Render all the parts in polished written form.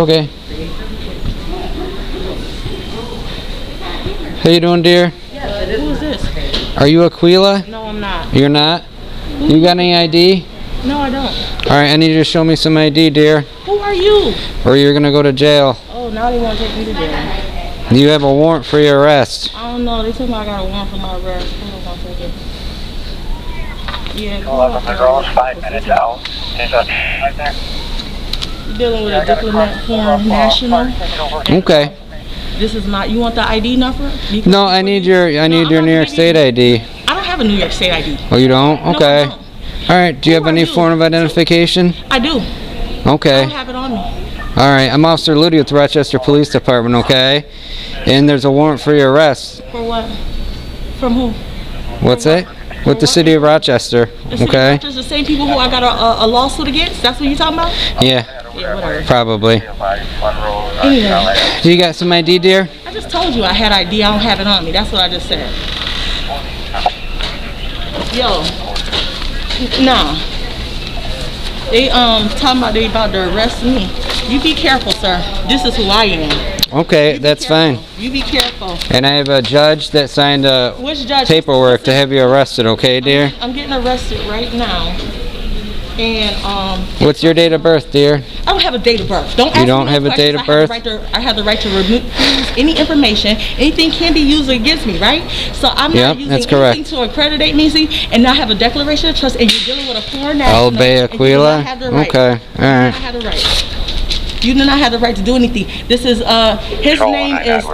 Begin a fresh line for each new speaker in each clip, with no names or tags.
Okay. How you doing, dear?
Yes, who is this?
Are you Aquila?
No, I'm not.
You're not? You got any ID?
No, I don't.
Alright, I need you to show me some ID, dear.
Who are you?
Or you're gonna go to jail.
Oh, now they want to take me to jail.
Do you have a warrant for your arrest?
I don't know. They told me I got a warrant for my arrest. Hold on 1 second. Yeah,
11 girls, 5 minutes out. Is that right there?
You're dealing with a diplomat foreign national.
Okay.
This is my. You want the ID number?
No, I need your New York State ID.
I don't have a New York State ID.
Oh, you don't? Okay.
No, I don't.
Alright, do you have any form of identification?
I do.
Okay.
I don't have it on me.
Alright, I'm Officer Ludi with the Rochester Police Department, okay? And there's a warrant for your arrest.
For what? From who?
What's that? With the city of Rochester,
The city of
okay?
Rochester, the same people who I got a lawsuit against? That's what you're talking about?
Yeah,
Yeah, whatever.
probably.
Anyway,
Do you got some ID, dear?
I just told you I had ID. I don't have it on me. That's what I just said. Yo, nah. They talking about they about to arrest me. You be careful, sir. This is who I am.
Okay, that's fine.
You be careful.
And I have a judge that signed
Which judge?
paperwork to have you arrested, okay, dear?
I'm getting arrested right now. And
What's your date of birth, dear?
I don't have a date of birth. Don't ask
You don't
me no
have a date
questions.
of birth?
I have the right to remove any information. Anything can be used against me, right? So I'm not using
that's correct.
anything to accreditate me, see, and I have a declaration of trust, and you're dealing with a foreign national.
Albay Aquila?
And you do not have the right.
Okay,
You do not have the right. You do not have the right to do anything. This is his name is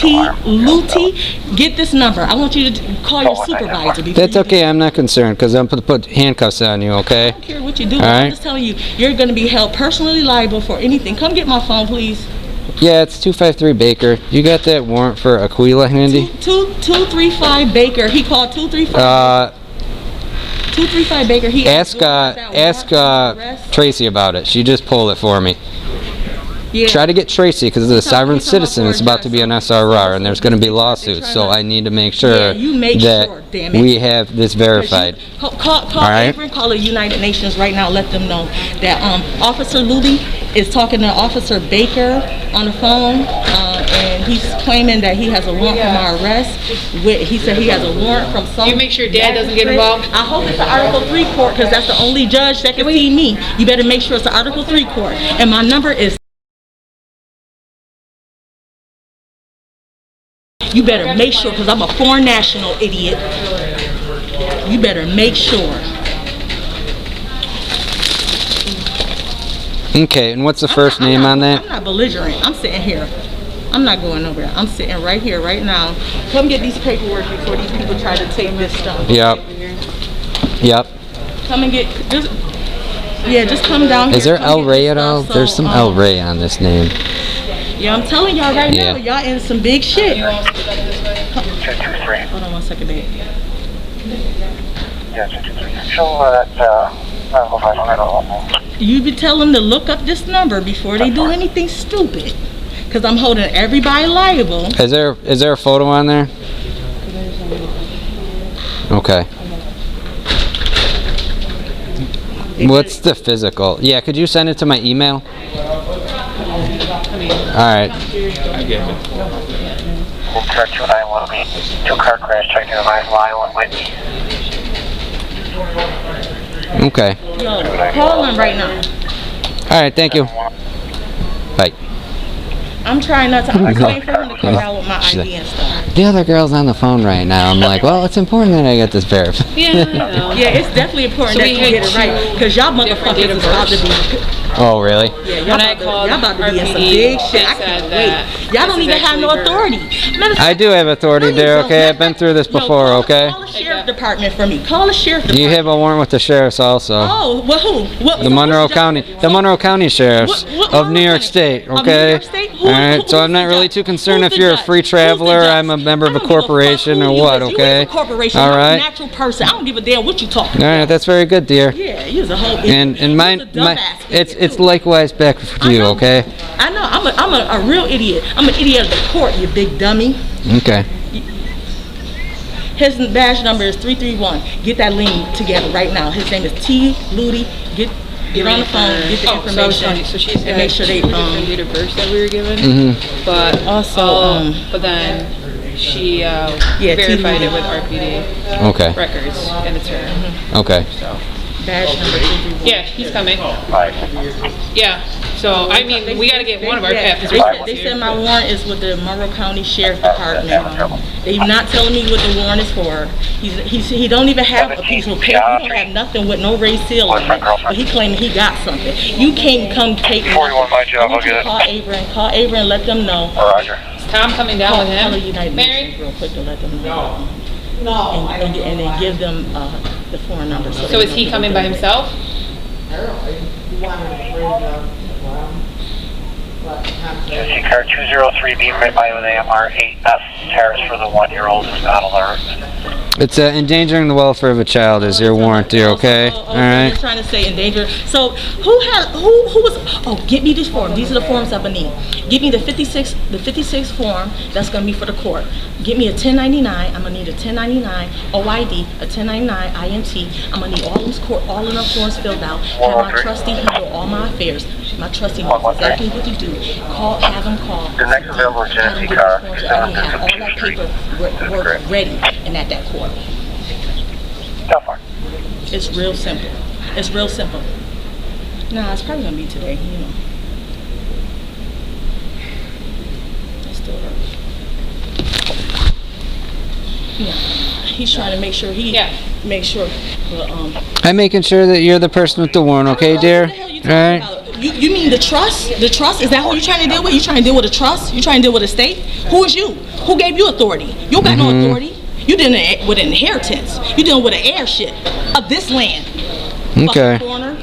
T. Luty. Get this number. I want you to call your supervisor.
That's okay, I'm not concerned, because I'm going to put handcuffs on you, okay?
I don't care what you do.
All right.
I'm just telling you, you're going to be held personally liable for anything. Come get my phone, please.
Yeah, it's 253 Baker. You got that warrant for Aquila handy?
235 Baker. He called 235. 235 Baker. He
Ask Tracy about it. She just pulled it for me.
Yeah.
Try to get Tracy, because the sovereign citizen is about to be an SRR, and there's going to be lawsuits, so I need to make sure that we have this verified.
Call Avery, call the United Nations right now. Let them know that Officer Ludi is talking to Officer Baker on the phone, and he's claiming that he has a warrant for my arrest. He said he has a warrant from some.
You make sure Dad doesn't get involved?
I hope it's an Article 3 court, because that's the only judge that can see me. You better make sure it's an Article 3 court. And my number is. You better make sure, because I'm a foreign national, idiot. You better make sure.
Okay, and what's the first name on that?
I'm not belligerent. I'm sitting here. I'm not going nowhere. I'm sitting right here, right now. Come get these paperwork before these people try to take this stuff.
Yep. Yep.
Come and get this. Yeah, just come down here.
Is there El Rey at all? There's some El Rey on this name.
Yeah, I'm telling y'all right now, y'all in some big shit.
Check 2-3.
Hold on 1 second, babe.
Yeah, check 2-3. Show that,
You be telling them to look up this number before they do anything stupid. Because I'm holding everybody liable.
Is there a photo on there? Okay. What's the physical? Yeah, could you send it to my email? Alright.
I get it.
Chart 291, 2-car crash, check your violent Whitney.
Okay.
Yo, call them right now.
Alright, thank you. Bye.
I'm trying not to. I'm waiting for him to come out with my ID and stuff.
The other girl's on the phone right now. I'm like, well, it's important that I get this verified.
Yeah, I know.
Yeah, it's definitely important that you get it right, because y'all motherfuckers is about to be.
Oh, really?
Yeah, y'all about to be in some big shit. I can't wait. Y'all don't even have no authority.
I do have authority there, okay? I've been through this before, okay?
Call the sheriff department for me. Call the sheriff department.
You have a warrant with the sheriffs also.
Oh, well, who?
The Monroe County Sheriffs of New York State, okay? Alright, so I'm not really too concerned if you're a free traveler, I'm a member of a corporation or what, okay? Alright.
Natural person. I don't give a damn what you talking about.
Alright, that's very good, dear.
Yeah, you're a whole
And it's likewise back for you, okay?
I know. I'm a real idiot. I'm an idiot of the court, you big dummy.
Okay.
His badge number is 331. Get that link together right now. His name is T. Ludi. Get on the phone, get the information,
so she said
and make sure they
the date of birth that we were given, but
also
but then she verified it with RPD
Okay.
records, and it's her.
Okay.
So
badge number 231.
yeah, he's coming.
Right.
Yeah. So I mean, we got to get one of our captains.
They said my warrant is with the Monroe County Sheriff Department. They're not telling me what the warrant is for. He don't even have a piece of paper. He don't have nothing with no raised seal on it. But he claiming he got something. You can't come take me.
41 my job, I'll get it.
Call Avery and let them know.
Roger.
Is Tom coming down with
Call
him?
United
Mary?
Nations real quick to let them know. And then give them the phone number.
So is he coming by himself?
Jesse car 203B right by with AMR 8S Terrace for the 1-year-old who's not alert.
It's endangering the welfare of a child is your warrant, dear. Okay. All right.
They're trying to say endanger. So who was? Oh, get me this form. These are the forms I'm gonna need. Give me the 56 form. That's gonna be for the court. Give me a 1099. I'm gonna need a 1099 OID, a 1099 INT. I'm gonna need all of them forms filled out. Have my trustee handle all my affairs. My trustee knows exactly what to do. Have them call.
The next available Genesee car,
I have all that paperwork ready and at that court.
How far?
It's real simple. It's real simple. Nah, it's probably gonna be today, you know. It's still early. Yeah. He's trying to make sure but
I'm making sure that you're the person with the warrant, okay, dear?
what the hell you
All
talking
right.
about? You mean the trust? The trust? Is that who you're trying to deal with? You trying to deal with a trust? You trying to deal with a state? Who is you? Who gave you authority? You got no authority. You dealing with an inheritance. You dealing with an heirship of this land.
Okay.
Fucking foreigner.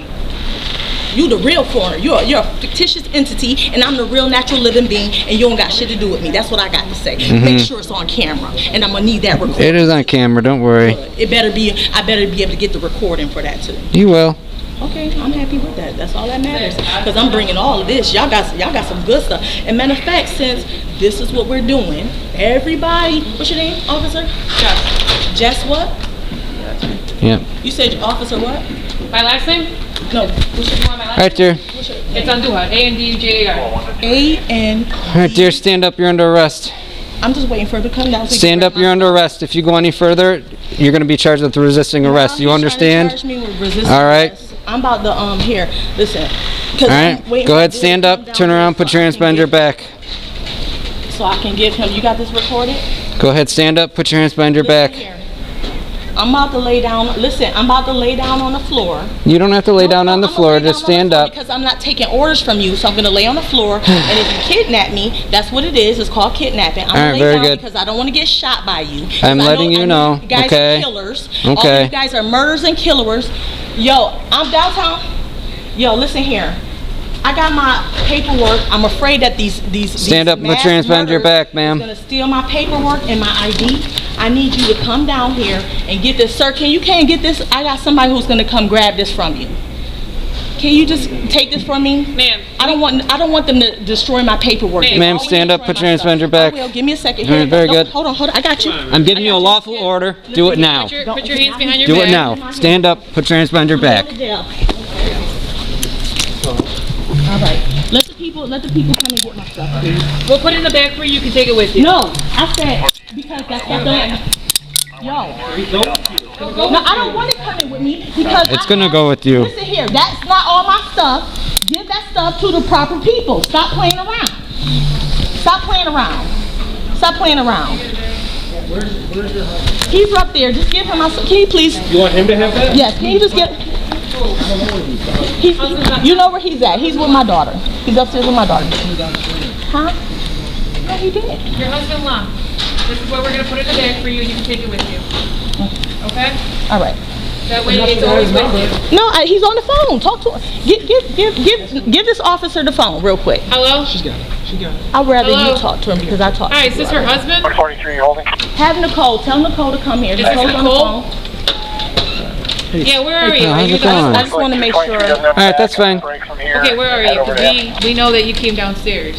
You the real foreigner. You're a fictitious entity, and I'm the real natural living being, and you don't got shit to do with me. That's what I got to say. Make sure it's on camera, and I'm gonna need that recording.
It is on camera. Don't worry.
It better be. I better be able to get the recording for that too.
You will.
Okay, I'm happy with that. That's all that matters. Because I'm bringing all of this. Y'all got some good stuff. And matter of fact, since this is what we're doing, everybody, what's your name, officer? Jess what?
Yep.
You said officer what?
My last name?
No. What's your,
My last
All right, dear.
what's your
It's Andujar. ANDUJAR.
A-N.
All right, dear. Stand up. You're under arrest.
I'm just waiting for it to come down.
Stand up. You're under arrest. If you go any further, you're going to be charged with resisting arrest. You understand? All right.
I'm about to, here, listen.
All right. Go ahead. Stand up. Turn around. Put your hands behind your back.
So I can give him, you got this recorded?
Go ahead. Stand up. Put your hands behind your back.
Here. I'm about to lay down, listen, I'm about to lay down on the floor.
You don't have to lay down on the floor. Just stand up.
Because I'm not taking orders from you, so I'm going to lay on the floor. And if you kidnap me, that's what it is. It's called kidnapping. I'm going to lay down because I don't want to get shot by you.
I'm letting you know.
You guys
Okay.
are killers.
Okay.
All of you guys are murderers and killers. Yo, I'm downtown. Yo, listen here. I got my paperwork. I'm afraid that these
Stand up and put your hands behind your back, ma'am.
Going to steal my paperwork and my ID. I need you to come down here and get this. Sir, you can't get this? I got somebody who's going to come grab this from you. Can you just take this from me?
Ma'am.
I don't want them to destroy my paperwork.
Ma'am, stand up, put your hands behind your back.
I will. Give me a second.
All right, very good.
Hold on. I got you.
I'm giving you a lawful order. Do it now.
Put your hands behind your
Do
back.
it now. Stand up, put your hands behind your back.
All right. Let the people come and get my stuff, please.
We'll put it in the back for you. You can take it with you.
No, I said because that's what the. Yo. No, I don't want it coming with me because
It's gonna go with you.
Listen here, that's not all my stuff. Give that stuff to the proper people. Stop playing around. Stop playing around. Stop playing around. He's up there. Just give him my stuff. Can you please?
You want him to have that?
Yes. Can you just get? You know where he's at. He's with my daughter. He's upstairs with my daughter. Huh? No, he did.
Your husband-in-law. This is what we're going to put in the bag for you. You can take it with you. Okay?
All right.
That way it's always with you.
No, he's on the phone. Talk to him. Give this officer the phone real quick.
Hello?
She's got it. She got it.
I'd rather
Hello?
you talk to him because I talk to
Hi,
him.
is this her husband?
143 holding.
Have Nicole. Tell Nicole to come here.
Is this
Nicole's on the
Nicole?
phone.
Yeah, where are you? Are
how's
you
it going?
I just want to make sure.
All right, that's fine.
Okay, where are you? 'Cause we know that you came downstairs.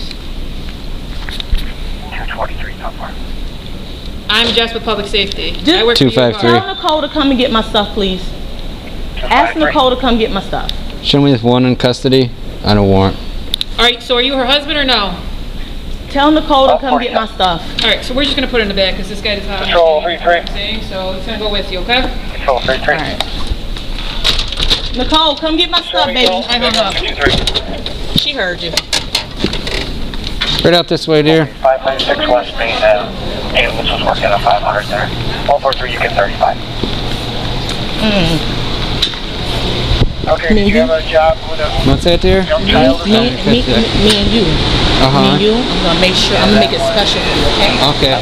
223, not far.
I'm Jess with Public Safety.
Just-
I work for your
253.
car.
Tell Nicole to come and get my stuff, please. Ask Nicole to come get my stuff.
Show me this one in custody on a warrant.
All right, so are you her husband or no?
Tell Nicole to come get my stuff.
All right, so we're just gonna put it in the back because this guy does not
Control
understand
3-3.
what I'm saying, so it's gonna go with you, okay?
Control 3-3.
All right. Nicole, come get my stuff, baby.
I hung up.
2-3.
She heard you.
Right out this way, dear.
596 West Main, Elmwood was working at 500 there. 143, you get 35. Okay, do you have a job with a
What's that, dear?
young child?
Me and you.
Uh-huh.
Me and you. I'm gonna make sure. I'm gonna make it special for you, okay?
Okay.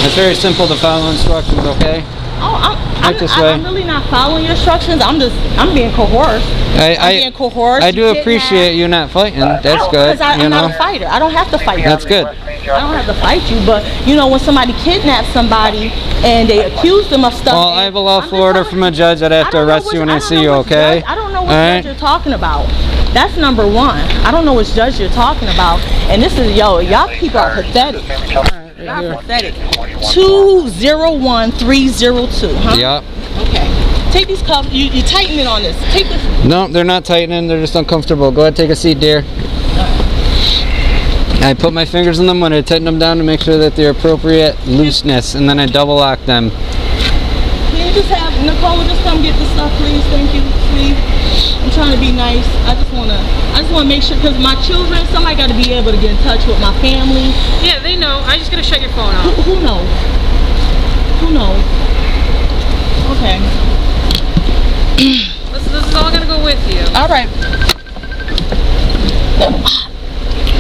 It's very simple to follow instructions, okay?
Oh,
Right this way.
I'm really not following your instructions. I'm being coerced. I'm being coerced.
I do appreciate you not fighting. That's good.
Because I'm not a fighter. I don't have to fight you.
That's good.
I don't have to fight you, but you know when somebody kidnaps somebody and they accuse them of stuff.
Well, I have a lawful order from a judge that I have to arrest you when I see you, okay?
I don't know what judge you're talking about. That's number one. I don't know which judge you're talking about. And this is, y'all people are pathetic. Y'all pathetic. 201302, huh?
Yep.
Okay. Take these cuffs. You tighten it on this. Take this.
No, they're not tightening. They're just uncomfortable. Go ahead, take a seat, dear. I put my fingers in them when I tighten them down to make sure that they're appropriate looseness, and then I double lock them.
Can you just have Nicole just come get the stuff, please? Thank you, please. I'm trying to be nice. I just wanna make sure, because my children, somebody got to be able to get in touch with my family.
Yeah, they know. I just gotta shut your phone off.
Who knows? Who knows? Okay.
This is all gonna go with you.
All right.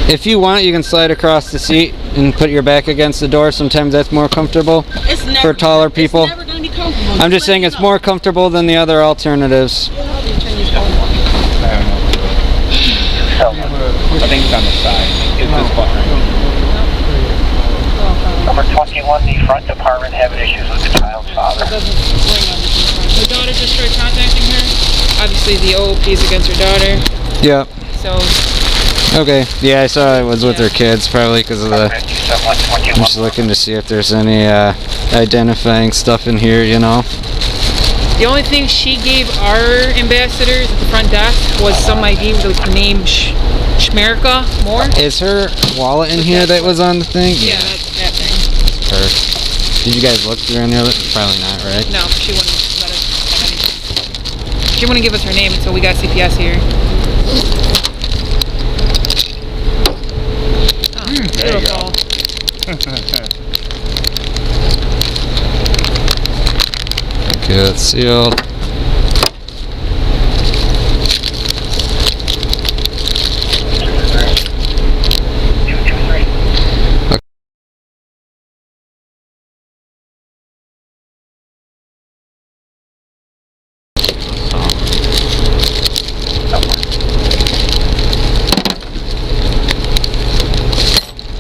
If you want, you can slide across the seat and put your back against the door. Sometimes that's more comfortable
It's never,
for taller people.
It's never gonna be comfortable.
I'm just saying it's more comfortable than the other alternatives.
I think it's on the side. It's this button. Number 21, the front department having issues with the child's father.
The daughter just started contacting her. Obviously, the OOP is against her daughter.
Yep.
So,
Okay. Yeah, I saw it was with her kids, probably because of the...
57,
I'm just looking to see if there's any identifying stuff in here, you know.
the only thing she gave our ambassadors at the front desk was some ID with the name Shmerika Moore.
Is her wallet in here that was on the thing?
Yeah, that thing.
Perfect. Did you guys look through any of it? Probably not, right?
No, she wouldn't let us have anything. She wouldn't give us her name until we got CPS here. Oh,
there you go.
Okay, that's sealed.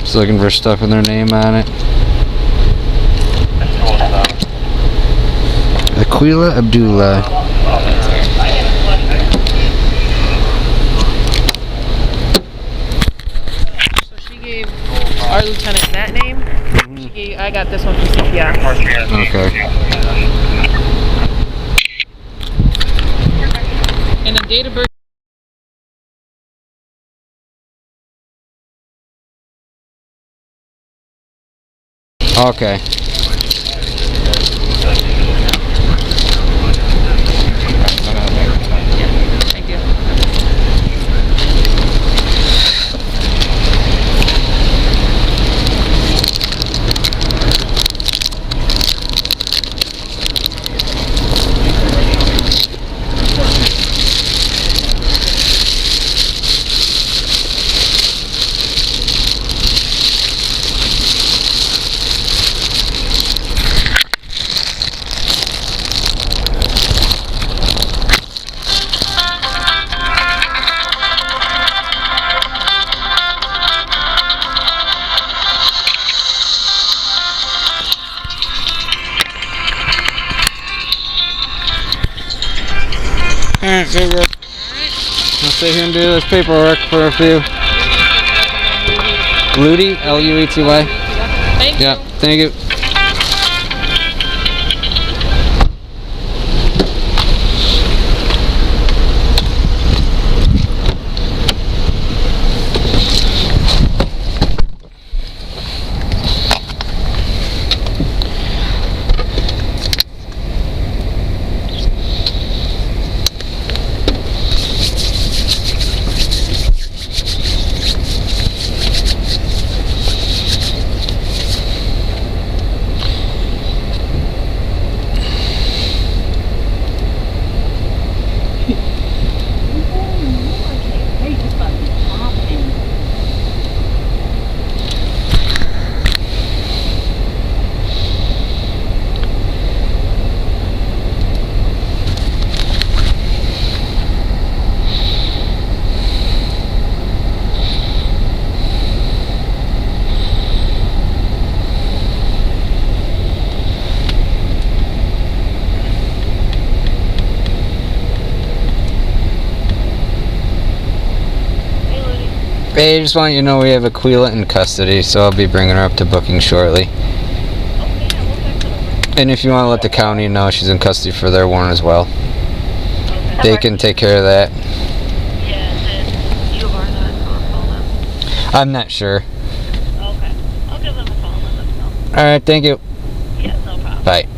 Just looking for stuff with their name on it. Aquila Abdullah.
So she gave our lieutenant that name. She gave, I got this one from CPS.
Okay.
And then date of birth.
Okay.
Thank you.
Alright, very good. I'll stay here and do this paperwork for a few. Luty? L-U-E-T-Y?
Thank you.
Yeah, thank you. Hey, I just want you to know we have Aquila in custody, so I'll be bringing her up to booking shortly. And if you want to let the county know she's in custody for their warrant as well, they can take care of that. I'm not sure.
Okay. I'll give them a call and let them know.
Alright, thank you.
Yeah, no problem.
Bye.
Bye.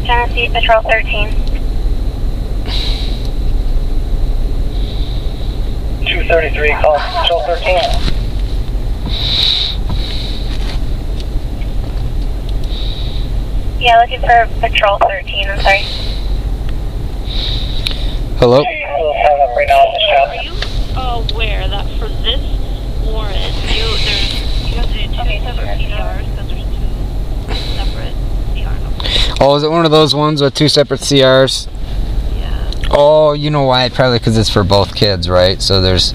Tennessee Patrol 13.
233, call Patrol 13.
Yeah, looking for Patrol 13, I'm sorry.
Hello?
Right now on the shop.
Are you aware that for this warrant, you have to do two separate CRs because there's two separate CR numbers?
Oh, is it one of those ones with two separate CRs?
Yeah.
Oh, you know why? Probably because it's for both kids, right? So has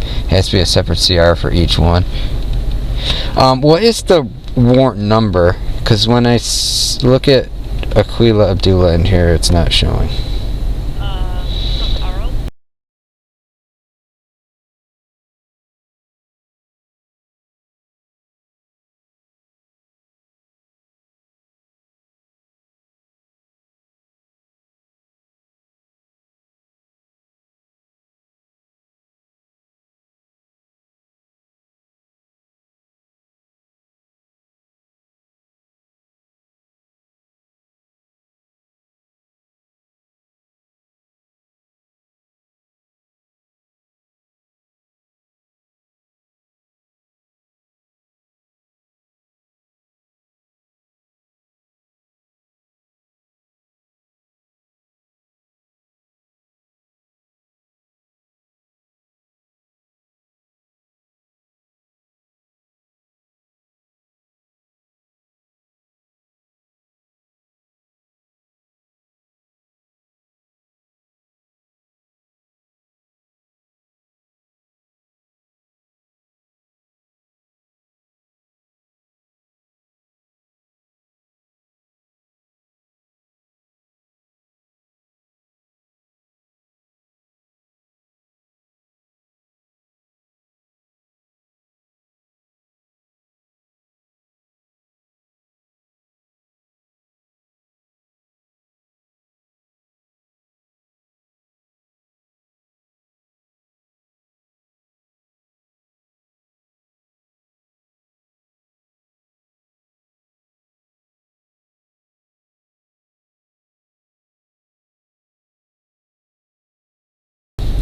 to be a separate CR for each one. What is the warrant number? Because when I look at Aquila Abdullah in here, it's not showing.
From Carl?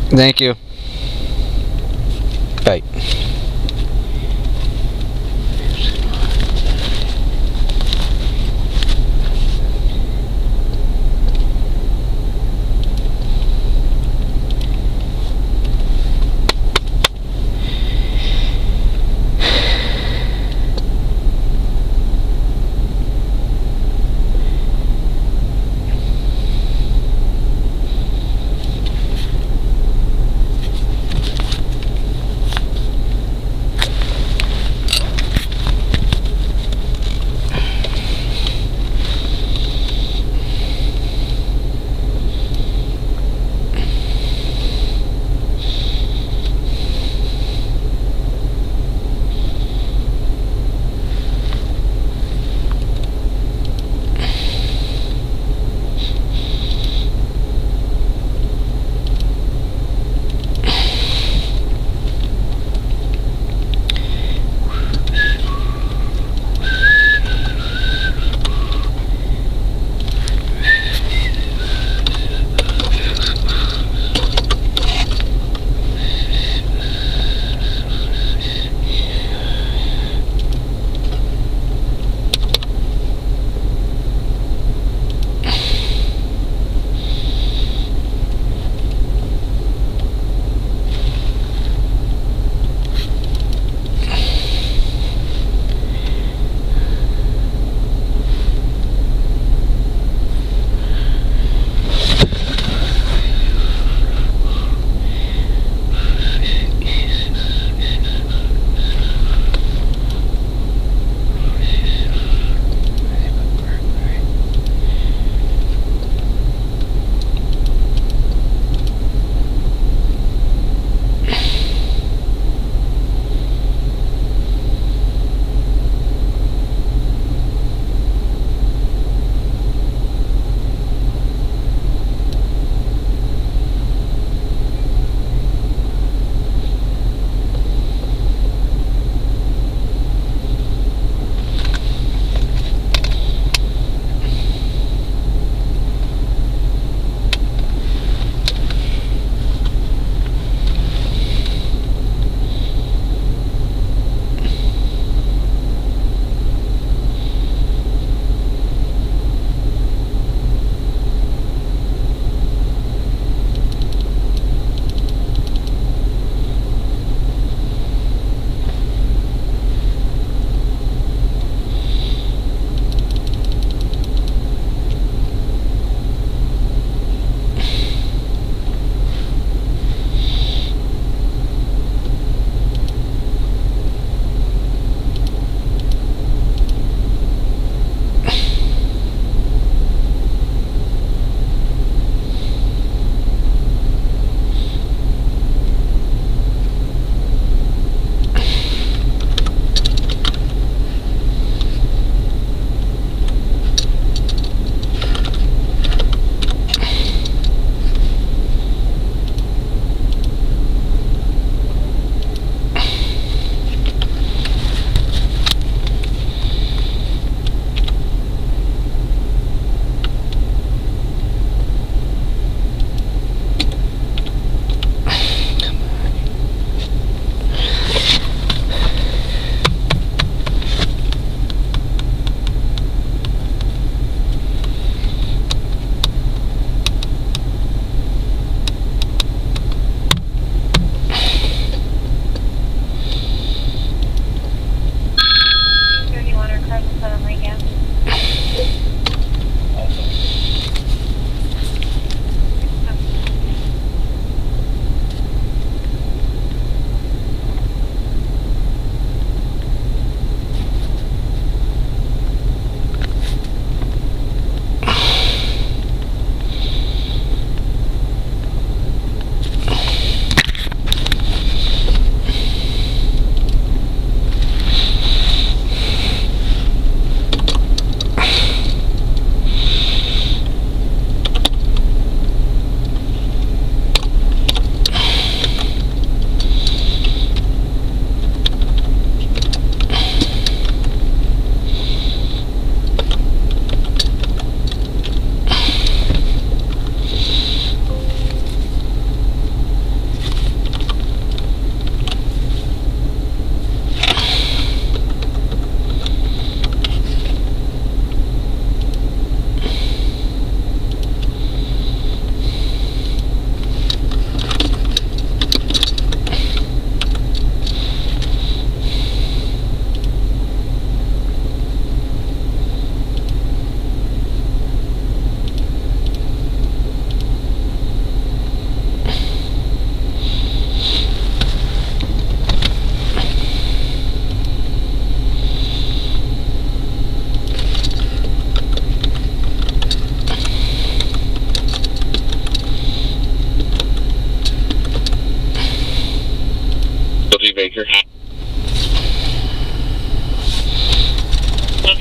Thank you. Bye.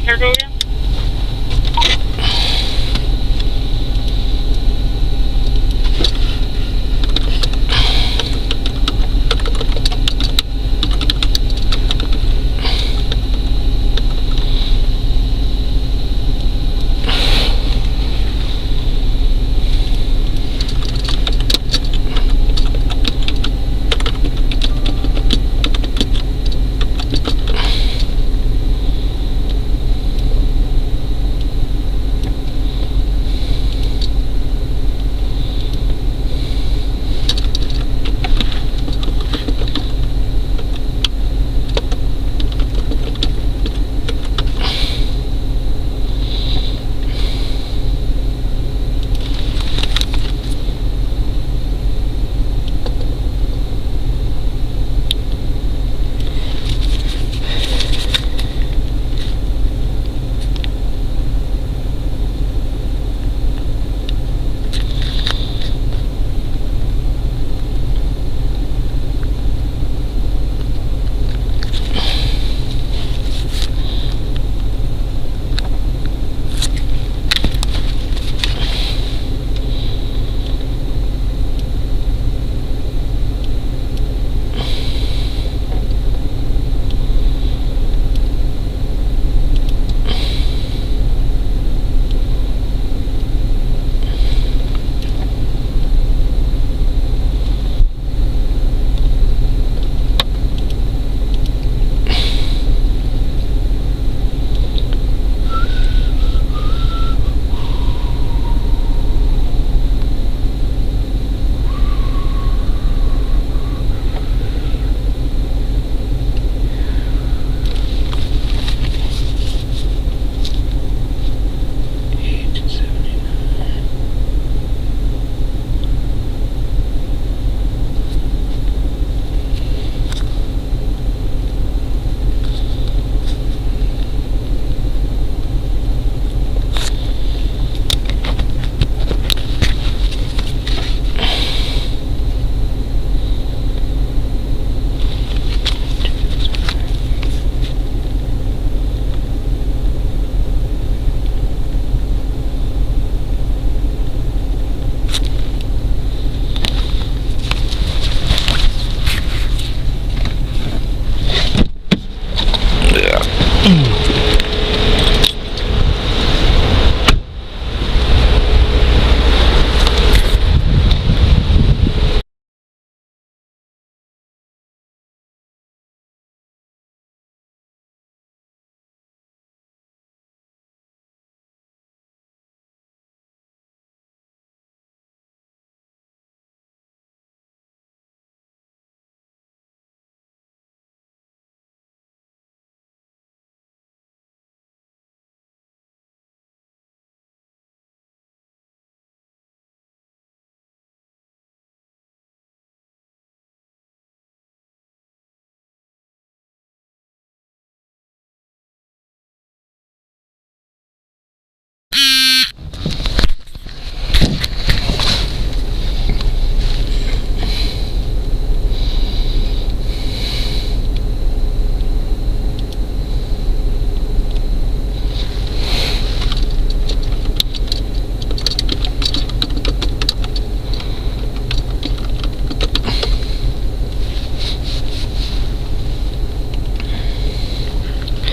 Cargo again?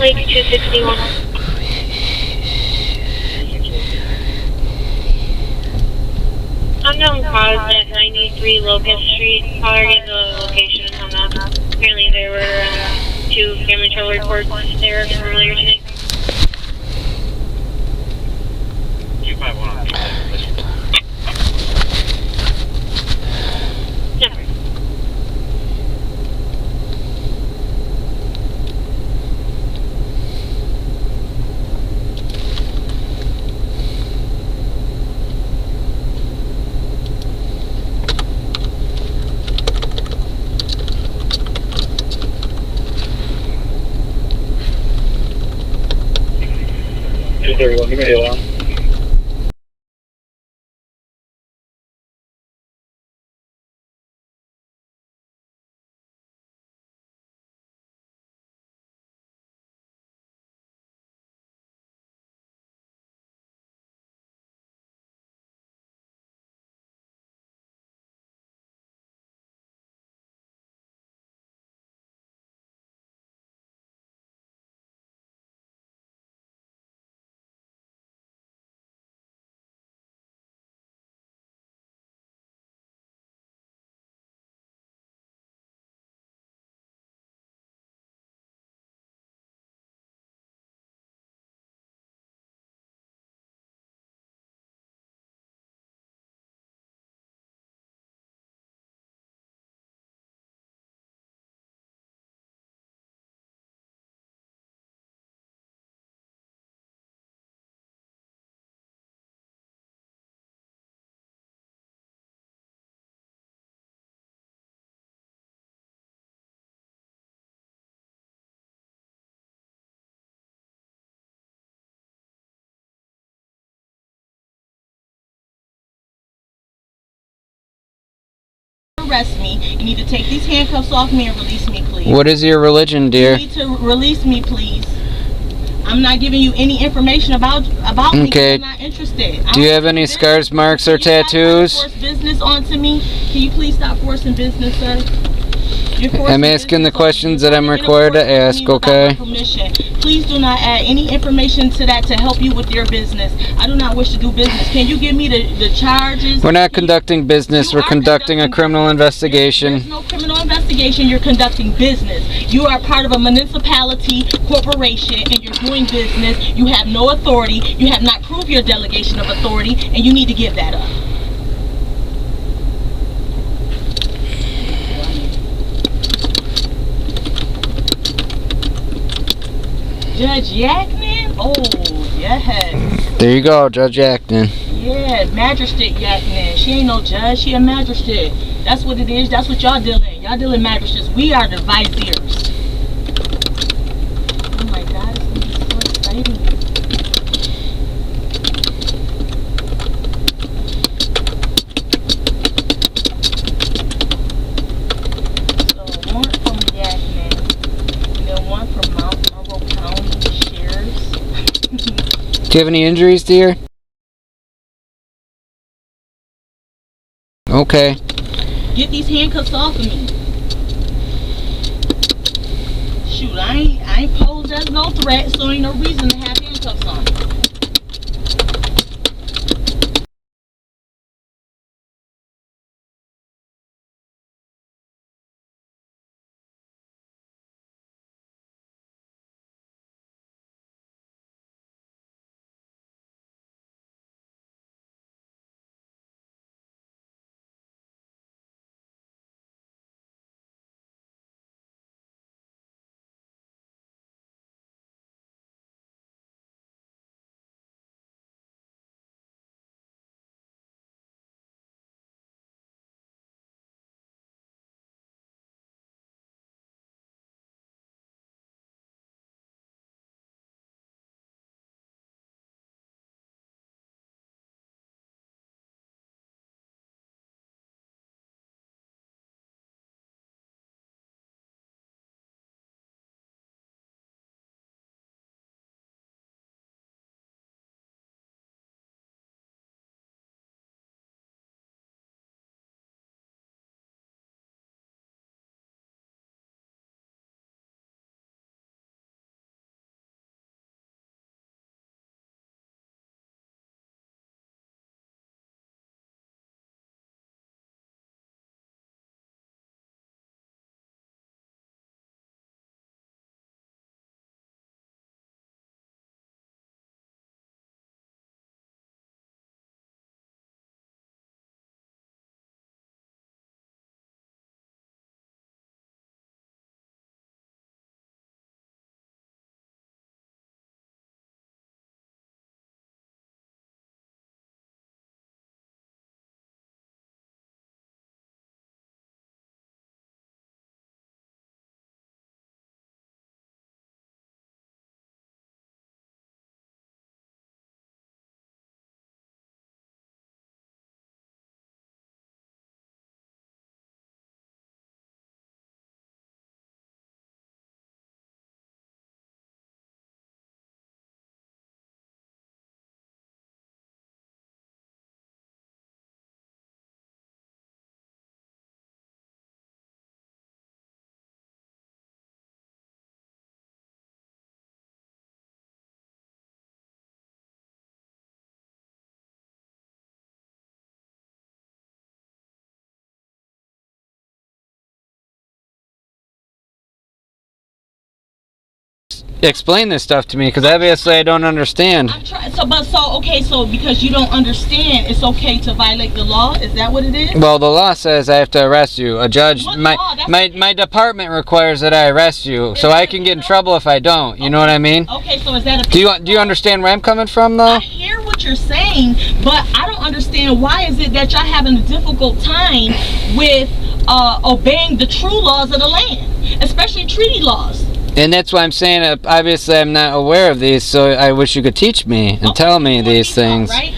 Lake 261. Unknown cause at 93 Locust Street. Caller gave the location on that. Apparently there were 2 camera control reports there from earlier today.
251 on
Number.
Give me the alarm.
arrest me. You need to take these handcuffs off me and release me, please.
What is your religion, dear?
You need to release me, please. I'm not giving you any information about me.
Okay.
I'm not interested.
Do you have any scars, marks, or tattoos?
Force business onto me. Can you please stop forcing business, sir?
I'm asking the questions that I'm required to ask, okay?
Please do not add any information to that to help you with your business. I do not wish to do business. Can you give me the charges?
We're not conducting business. We're conducting a criminal investigation.
There's no criminal investigation. You're conducting business. You are part of a municipality, corporation, and you're doing business. You have no authority. You have not proved your delegation of authority, and you need to give that up. Judge Yaknin? Oh, yes.
There you go, Judge Yaknin.
Yeah, Magistrate Yaknin. She ain't no judge, she a magistrate. That's what it is. That's what y'all dealing. Y'all dealing magistrates. We are the viziers. Oh my God, it's gonna be so exciting. So, one from Yaknin, and then one from Mount County Sheriff's.
Do you have any injuries, dear? Okay.
Get these handcuffs off of me. Shoot, I ain't posed as no threat, so ain't no reason to have handcuffs on.
Explain this stuff to me, because obviously I don't understand.
I'm trying. So because you don't understand, it's okay to violate the law. Is that what it is?
Well, the law says I have to arrest you. A judge,
What
my
law? That's
my department requires that I arrest you, so I can get in trouble if I don't. You know what I mean?
Okay, so is that a?
Do you understand where I'm coming from, though?
I hear what you're saying, but I don't understand why is it that y'all having a difficult time with obeying the true laws of the land, especially treaty laws.
And that's why I'm saying, obviously I'm not aware of these, so I wish you could teach me and tell me these things.
Right?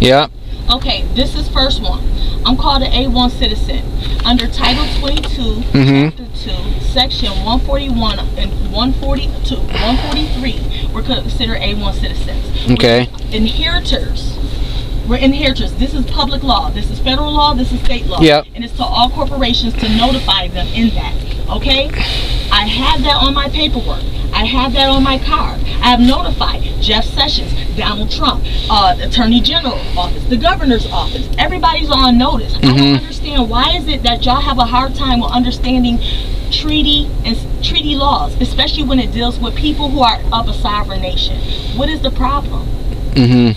Yeah.
Okay, this is first one. I'm called an A1 citizen. Under Title 22, Chapter 2, Section 141 and 142, 143, we're considered A1 citizens.
Okay.
Inheritors. We're inheritors. This is public law. This is federal law. This is state law.
Yep.
And it's to all corporations to notify them in that. Okay? I have that on my paperwork. I have that on my card. I have notified Jeff Sessions, Donald Trump, Attorney General's office, the governor's office. Everybody's on notice. I don't understand why is it that y'all have a hard time with understanding treaty laws, especially when it deals with people who are of a sovereign nation. What is the problem?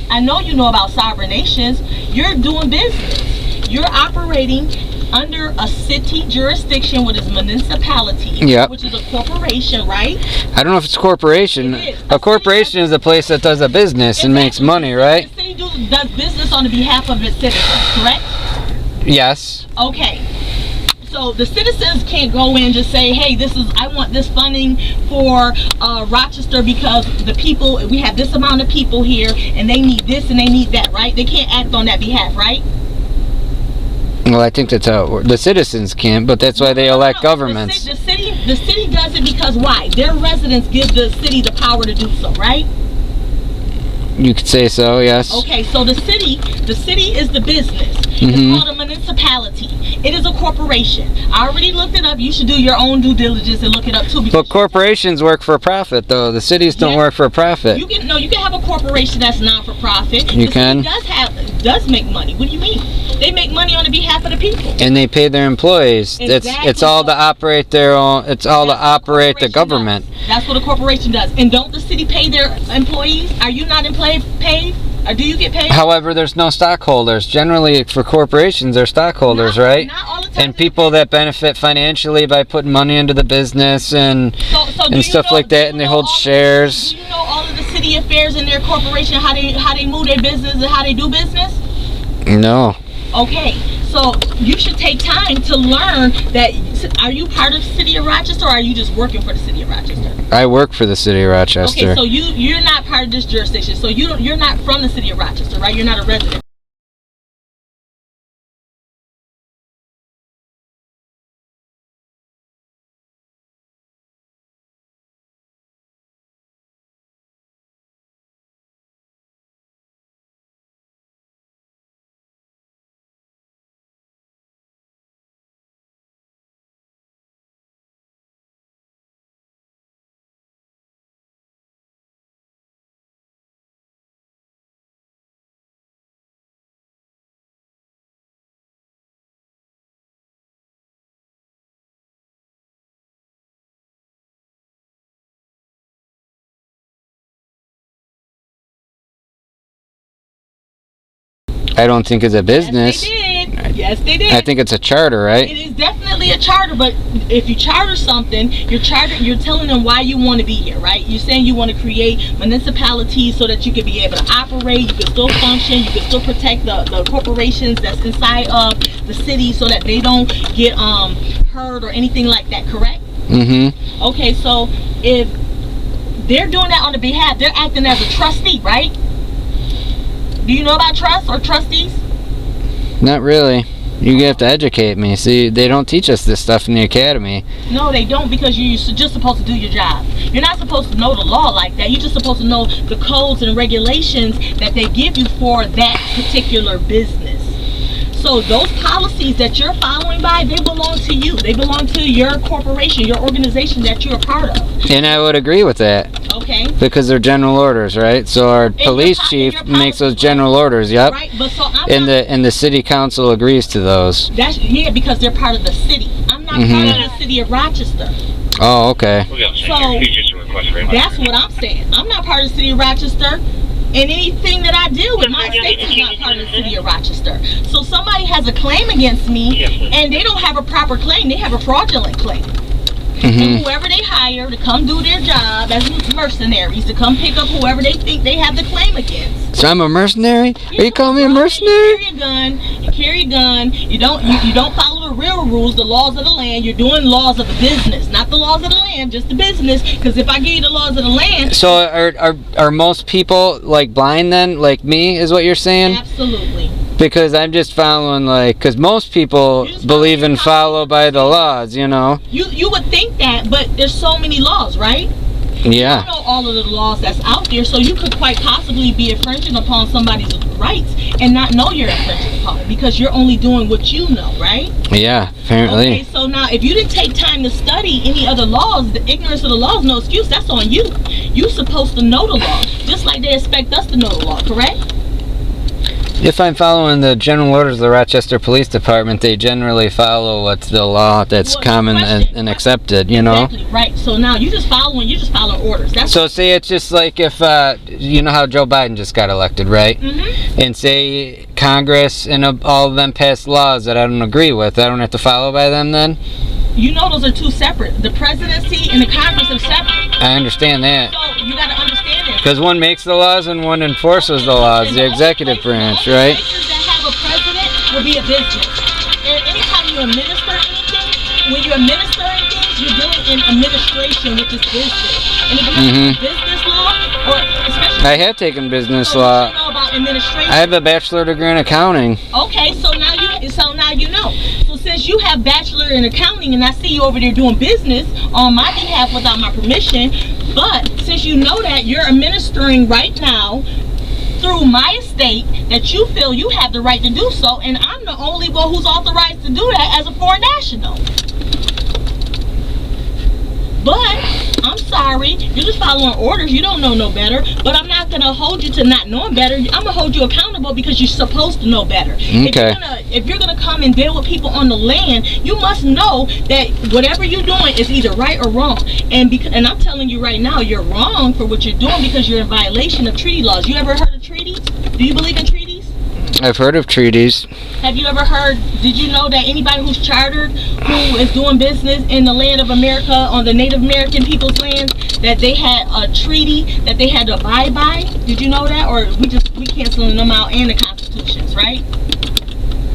I know you know about sovereign nations. You're doing business. You're operating under a city jurisdiction, which is municipality, which is a corporation, right?
I don't know if it's a corporation.
It is.
A corporation is a place that does a business and makes money, right?
The city does business on behalf of its citizens, correct?
Yes.
Okay. So the citizens can't go in and just say, hey, I want this funding for Rochester because the people, we have this amount of people here and they need this and they need that, right? They can't act on that behalf, right?
Well, I think that's how the citizens can't, but that's why they elect governments.
The city does it because why? Their residents give the city the power to do so, right?
You could say so, yes.
Okay, so the city is the business. It's called a municipality. It is a corporation. I already looked it up. You should do your own due diligence and look it up too.
But corporations work for profit, though. The cities don't work for profit.
You can have a corporation that's not for profit.
You can.
The city does make money. What do you mean? They make money on the behalf of the people.
And they pay their employees.
Exactly.
It's all to operate their own. It's all to operate the government.
That's what a corporation does. And don't the city pay their employees? Are you not paid? Or do you get paid?
However, there's no stockholders. Generally, for corporations, they're stockholders, right?
Not all the time.
And people that benefit financially by putting money into the business and stuff like that, and they hold shares.
Do you know all of the city affairs in their corporation, how they move their business and how they do business?
No.
Okay, so you should take time to learn that. Are you part of the city of Rochester, or are you just working for the city of Rochester?
I work for the city of Rochester.
Okay, so you're not part of this jurisdiction. So you're not from the city of Rochester, right? You're not a resident.
I don't think it's a business.
Yes, they did.
I think it's a charter, right?
It is definitely a charter, but if you charter something, you're telling them why you want to be here, right? You're saying you want to create municipalities so that you can be able to operate, you can still function, you can still protect the corporations that's inside of the city so that they don't get hurt or anything like that, correct? Okay, so if they're doing that on the behalf, they're acting as a trustee, right? Do you know about trusts or trustees?
Not really. You have to educate me. See, they don't teach us this stuff in the academy.
No, they don't, because you're just supposed to do your job. You're not supposed to know the law like that. You're just supposed to know the codes and regulations that they give you for that particular business. So those policies that you're following by, they belong to you. They belong to your corporation, your organization that you're a part of.
And I would agree with that.
Okay.
Because they're general orders, right? So our police chief makes those general orders, yep.
Right, but so
and the city council agrees to those.
Yeah, because they're part of the city. I'm not part of the city of Rochester.
Oh, okay.
So that's what I'm saying. I'm not part of the city of Rochester. And anything that I do with my state is not part of the city of Rochester. So somebody has a claim against me, and they don't have a proper claim. They have a fraudulent claim. And whoever they hire to come do their job as mercenaries, to come pick up whoever they think they have the claim against.
So I'm a mercenary? Are you calling me a mercenary?
You carry a gun. You don't follow the real rules, the laws of the land. You're doing laws of the business, not the laws of the land, just the business. Because if I give you the laws of the land.
So are most people like blind then, like me, is what you're saying?
Absolutely.
Because I'm just following, like, because most people believe in follow by the laws, you know?
You would think that, but there's so many laws, right?
Yeah.
You don't know all of the laws that's out there, so you could quite possibly be infringing upon somebody's rights and not know you're infringing upon it because you're only doing what you know, right?
Yeah, apparently.
Okay, so now if you didn't take time to study any other laws, the ignorance of the law is no excuse. That's on you. You're supposed to know the law, just like they expect us to know the law, correct?
If I'm following the general orders of the Rochester Police Department, they generally follow what's the law that's common and accepted, you know?
Exactly, right. So now you're just following orders. That's
So say it's just like if, you know how Joe Biden just got elected, right?
Mm-hmm.
And say Congress and all of them passed laws that I don't agree with, I don't have to follow by them then?
You know those are two separate. The presidency and the Congress are separate.
I understand that.
So you got to understand this.
Because one makes the laws and one enforces the laws, the executive branch, right?
Places that have a president will be a business. And anytime you administer anything, when you administer things, you're doing an administration with this business. And if you have business law, or especially
I have taken business law.
you know about administration.
I have a bachelor degree in accounting.
Okay, so now you know. So since you have bachelor in accounting and I see you over there doing business on my behalf without my permission, but since you know that you're administering right now through my estate that you feel you have the right to do so, and I'm the only one who's authorized to do that as a foreign national. But I'm sorry, you're just following orders. You don't know no better. But I'm not gonna hold you to not knowing better. I'm gonna hold you accountable because you're supposed to know better.
Okay.
If you're gonna come and deal with people on the land, you must know that whatever you're doing is either right or wrong. And I'm telling you right now, you're wrong for what you're doing because you're in violation of treaty laws. You ever heard of treaties? Do you believe in treaties?
I've heard of treaties.
Have you ever heard, did you know that anybody who's chartered, who is doing business in the land of America, on the Native American people's lands, that they had a treaty that they had to abide by? Did you know that? Or we canceling them out and the constitutions, right?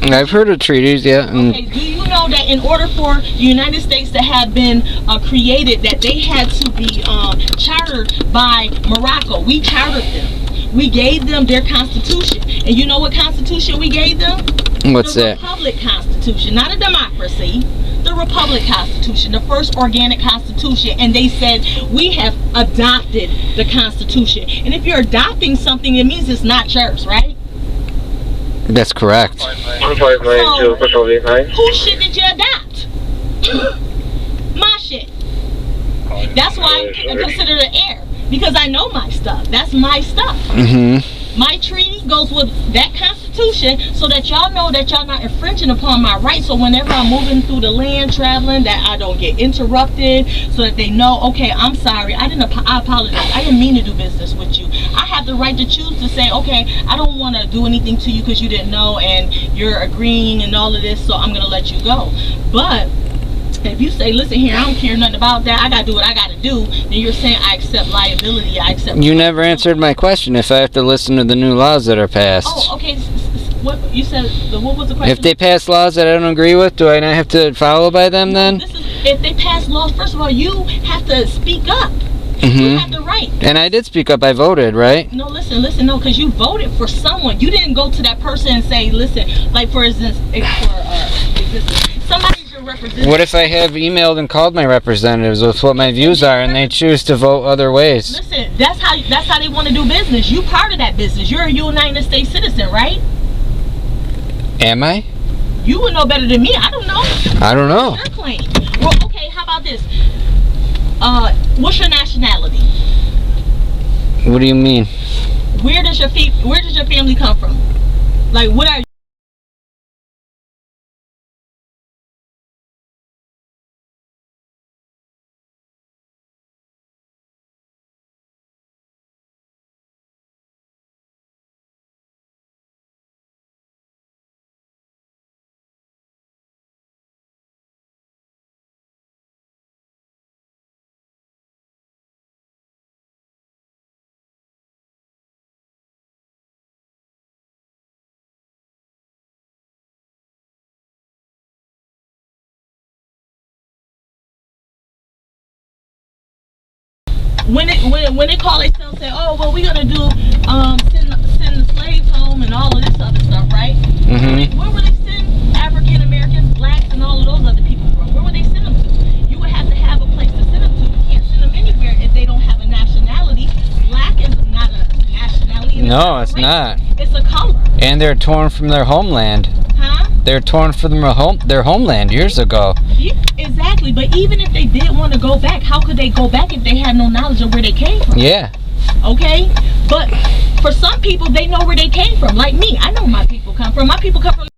I've heard of treaties, yeah.
Okay, do you know that in order for the United States to have been created, that they had to be chartered by Morocco? We chartered them. We gave them their constitution. And you know what constitution we gave them?
What's that?
The Republic Constitution, not a democracy. The Republic Constitution, the first organic constitution. And they said, we have adopted the Constitution. And if you're adopting something, it means it's not yours, right?
That's correct.
So, whose shit did you adopt? My shit. That's why I consider it heir. Because I know my stuff. That's my stuff. My treaty goes with that constitution so that y'all know that y'all not infringing upon my rights. So whenever I'm moving through the land, traveling, that I don't get interrupted, so that they know, okay, I'm sorry, I apologize. I didn't mean to do business with you. I have the right to choose to say, okay, I don't want to do anything to you because you didn't know and you're agreeing and all of this, so I'm going to let you go. But if you say, listen here, I don't care nothing about that, I gotta do what I gotta do, then you're saying I accept liability, I accept...
You never answered my question if I have to listen to the new laws that are passed.
Oh, okay. What you said, what was the question?
If they pass laws that I don't agree with, do I not have to follow by them then?
If they pass laws, first of all, you have to speak up. You have the right.
And I did speak up, I voted, right?
No, listen, no, because you voted for someone. You didn't go to that person and say, listen, like for instance, somebody's your representative.
What if I have emailed and called my representatives with what my views are and they choose to vote other ways?
Listen, that's how they want to do business. You part of that business. You're a United States citizen, right?
Am I?
You would know better than me. I don't know.
I don't know.
Your claim. Well, okay, how about this? What's your nationality?
What do you mean?
Where does your family come from? Like, what are you? When they call themselves, say, oh well, we're gonna do send the slaves home and all of this other stuff, right?
Mm-hmm.
Where would they send African Americans, blacks, and all of those other people from? Where would they send them to? You would have to have a place to send them to. You can't send them anywhere if they don't have a nationality. Black is not a nationality.
No, it's not.
It's a color.
And they're torn from their homeland.
Huh?
They're torn from their homeland years ago.
Yeah, exactly. But even if they did want to go back, how could they go back if they had no knowledge of where they came from?
Yeah.
Okay? But for some people, they know where they came from. Like me, I know where my people come from. My people come from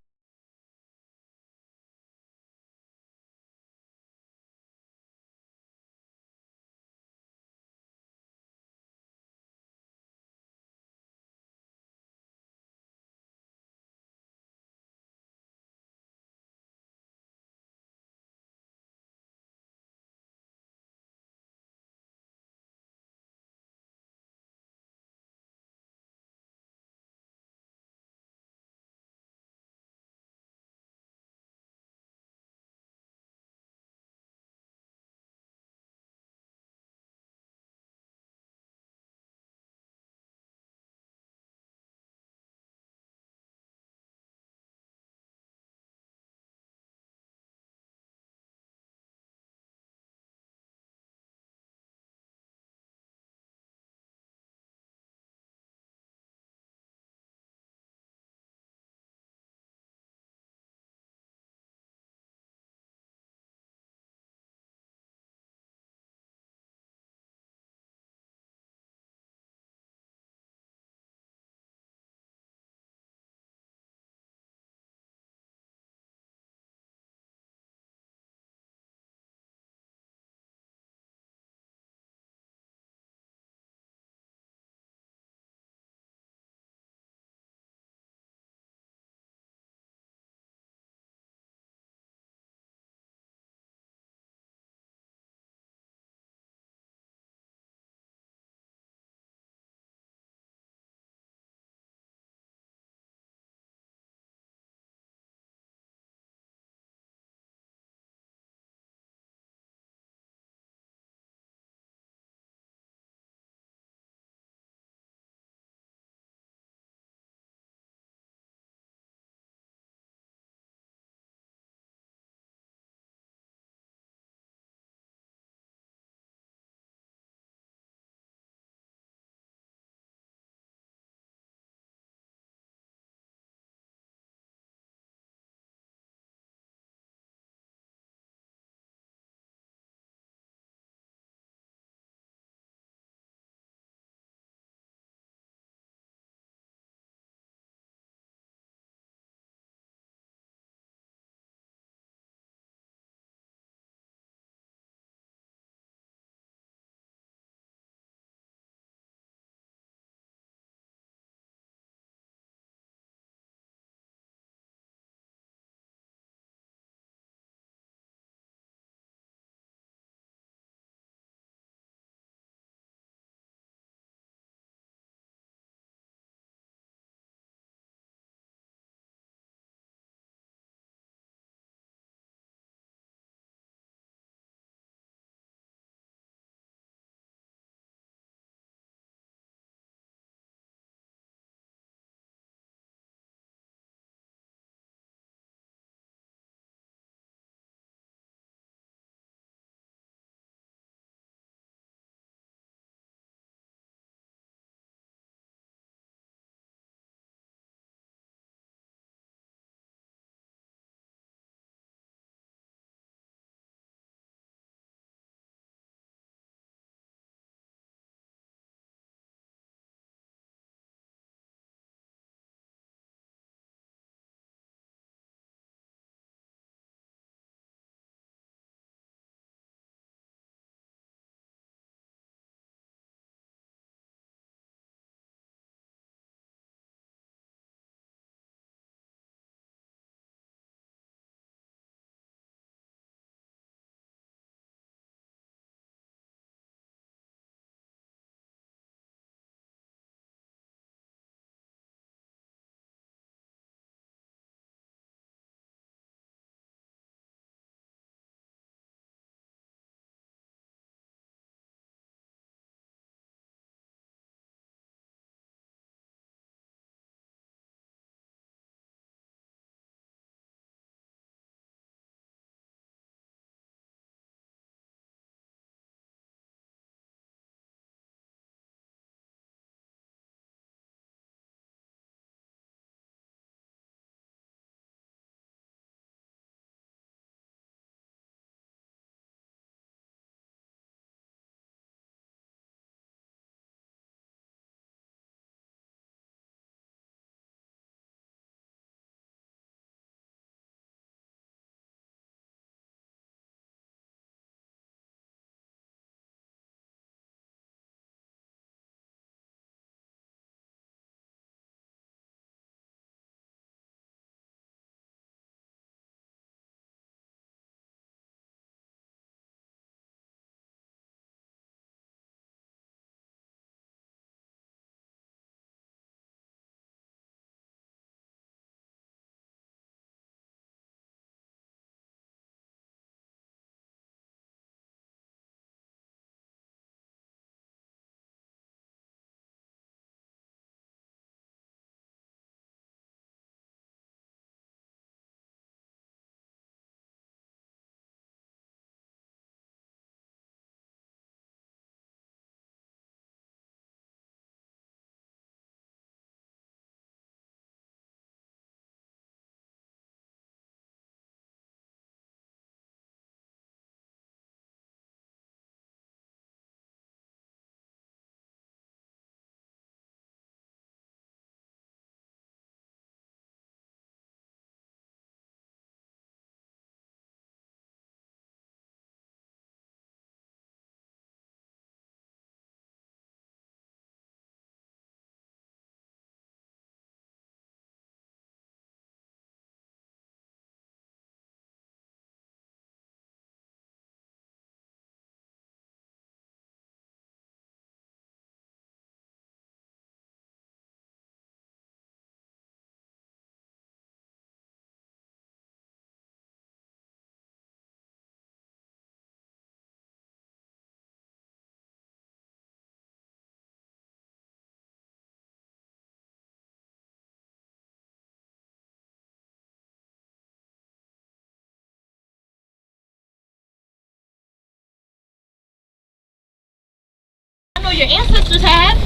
know your ancestors have.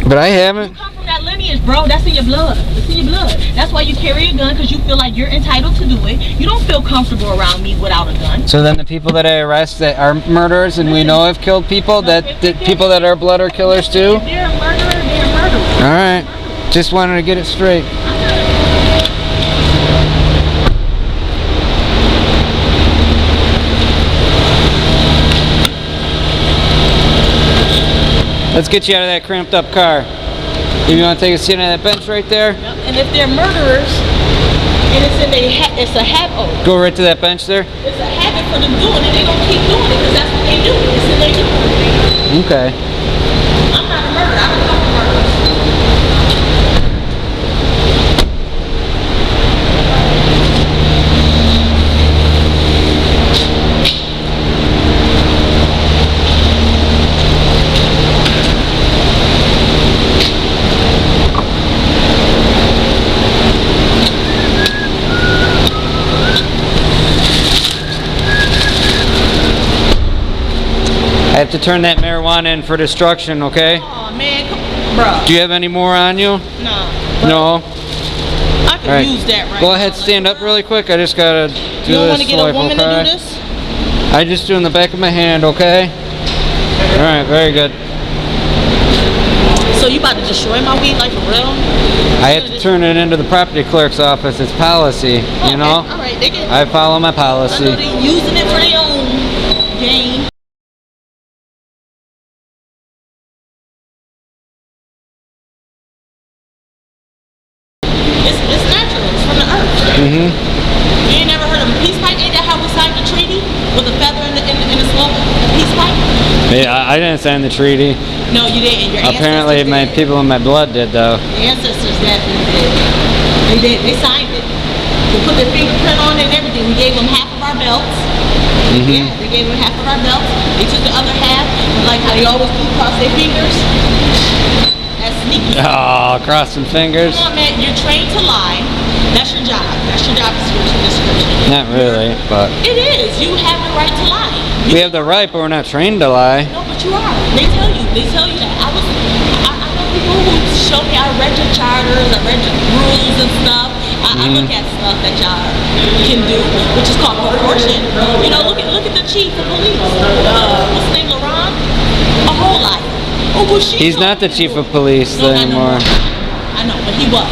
But I
You
haven't.
come from that lineage, bro. That's in your blood. It's in your blood. That's why you carry a gun, because you feel like you're entitled to do it. You don't feel comfortable around me without a gun.
So then the people that I arrest that are murderers and we know have killed people, that the people that are blood are killers too?
If they're a murderer, they're a murderer.
Alright. Just wanted to get it straight. Let's get you out of that cramped up car. You want to take a seat on that bench right there?
Yep. And if they're murderers, and it's a habit.
Go right to that bench there.
It's a habit for them doing it. They don't keep doing it because that's what they do. It's in their uniform.
Okay.
I'm not a murderer. I'm a couple murderers.
I have to turn that marijuana in for destruction, okay?
Oh man, bro.
Do you have any more on you?
No.
No?
I could
Alright.
use that right
Go
now.
ahead, stand up really quick. I just gotta do this.
You don't want to get a
life,
woman
okay?
to do this?
I just do in the back of my hand, okay? Alright, very good.
So you about to destroy my weed like for real?
I have to turn it into the property clerk's office. It's policy, you know?
Alright, they can.
I follow my
I
policy.
know they using it for their own gain. It's natural. It's from the earth.
Mm-hmm.
You ain't never heard of a peace pipe? Ain't that how we signed the treaty? With a feather in the smoke? Peace pipe?
Yeah, I didn't sign the treaty.
No, you didn't. Your
Apparently,
ancestors
my
did.
people in my blood did, though.
The ancestors definitely did. They did. They signed it. They put their fingerprint on it and everything. We gave them half of our belts.
Mm-hmm.
Yeah, they gave them half of our belts. They took the other half, like how they always do, cross their fingers. That's sneaky.
Oh, crossing fingers.
Come on, man. You're trained to lie. That's your job. That's your job description.
Not really, but
It is. You have the right to lie.
we have the right, but we're not trained to lie.
No, but you are. They tell you. They tell you that. I know people who show me. I read your charters. I read your rules and stuff. I look at stuff that y'all can do, which is called proportion. You know, look at the chief of police. What's his name? Laurent? A whole lot. Oh, well,
He's not the chief of police
No, not no
anymore.
more. I know, but he was.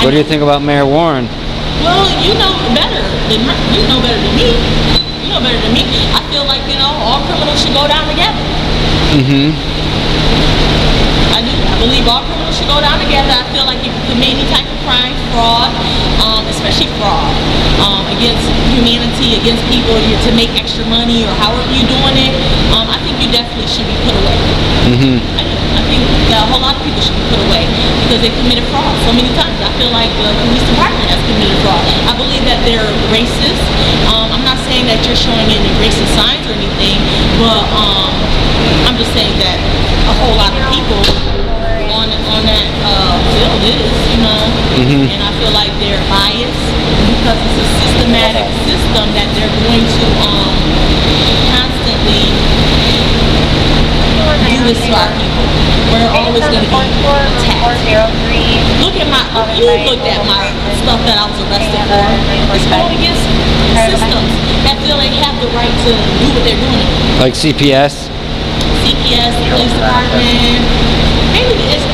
What do you think about Mayor Warren?
Well, you know better than me. You know better than me. You know better than me. I feel like, you know, all criminals should go down together.
Mm-hmm.
I do. I believe all criminals should go down together. I feel like if you commit any type of crime, fraud, especially fraud, against humanity, against people, to make extra money or however you're doing it, I think you definitely should be put away.
Mm-hmm.
I do. I think that a whole lot of people should be put away because they committed fraud so many times. I feel like the police department has committed fraud. I believe that they're racist. I'm not saying that you're showing any racist signs or anything, but I'm just saying that a whole lot of people on that field is, you know, and I feel like they're biased because it's a systematic system that they're going to constantly do this to our people. We're always going to be attacked. Look at you looked at my stuff that I was arrested for. It's going against systems that feel they have the right to do what they're doing.
Like CPS?
CPS, the police department, maybe it's